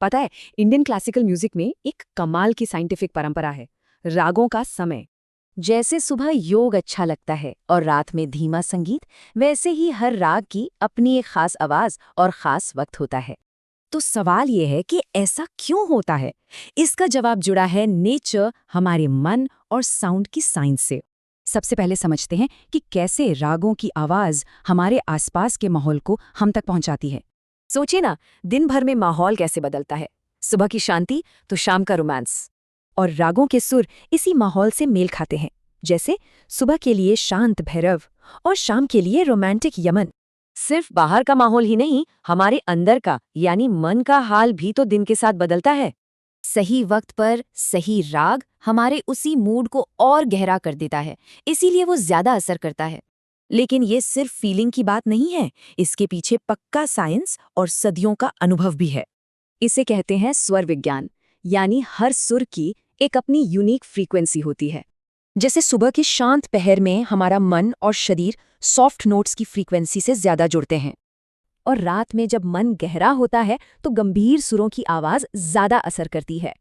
पता है, Indian classical music में एक कमाल की साइंटिफिक परंपरा है, रागों का समय। जैसे सुबह योग अच्छा लगता है और रात में धीमा संगीत, वैसे ही हर राग की अपनी एक खास आवाज और खास वक्त होता है। तो सवाल ये है कि ऐसा क्यों होता है? इसका जवाब जुड़ा है नेचर, हमारे मन और साउंड की साइंस से। सबसे पहले समझते हैं कि कैसे रागों की आवाज हमारे आसपास के माहौल को हम तक पहुंचाती है। सोचिए ना, दिन भर में माहौल कैसे बदलता है। सुबह की शांति तो शाम का रोमांस। और रागों के सुर इसी माहौल से मेल खाते हैं। जैसे सुबह के लिए शांत भैरव और शाम के लिए रोमांटिक यमन। सिर्फ बाहर का माहौल ही नहीं, हमारे अंदर का यानी मन का हाल भी तो दिन के साथ बदलता है। सही वक्त पर सही राग हमारे उसी मूड को और गहरा कर देता है, इसीलिए वो ज्यादा असर करता है। लेकिन ये सिर्फ फीलिंग की बात नहीं है, इसके पीछे पक्का साइंस और सदियों का अनुभव भी है। इसे कहते हैं स्वर विज्ञान, यानी हर सुर की एक अपनी यूनिक फ्रीक्वेंसी होती है। जैसे सुबह के शांत पहर में हमारा मन और शरीर सॉफ्ट नोट्स की फ्रीक्वेंसी से ज्यादा जुड़ते हैं, और रात में जब मन गहरा होता है तो गंभीर सुरों की आवाज ज्यादा असर करती है।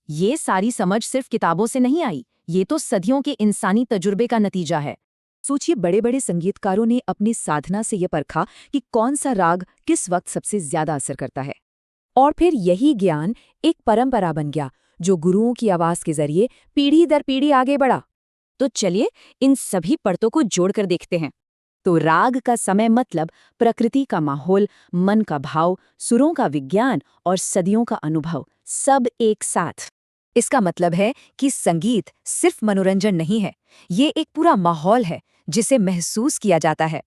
ये सारी समझ सिर्फ किताबों से नहीं आई, ये तो सदियों के इंसानी तजुर्बे का नतीजा है। सोचिए, बड़े बड़े संगीतकारों ने अपनी साधना से ये परखा कि कौन सा राग किस वक्त सबसे ज्यादा असर करता है। और फिर यही ज्ञान एक परंपरा बन गया, जो गुरुओं की आवाज के जरिए पीढ़ी दर पीढ़ी आगे बढ़ा। तो चलिए इन सभी परतों को जोड़कर देखते हैं। तो राग का समय मतलब प्रकृति का माहौल, मन का भाव, सुरों का विज्ञान और सदियों का अनुभव, सब एक साथ। इसका मतलब है कि संगीत सिर्फ मनोरंजन नहीं है, ये एक पूरा माहौल है जिसे महसूस किया जाता है।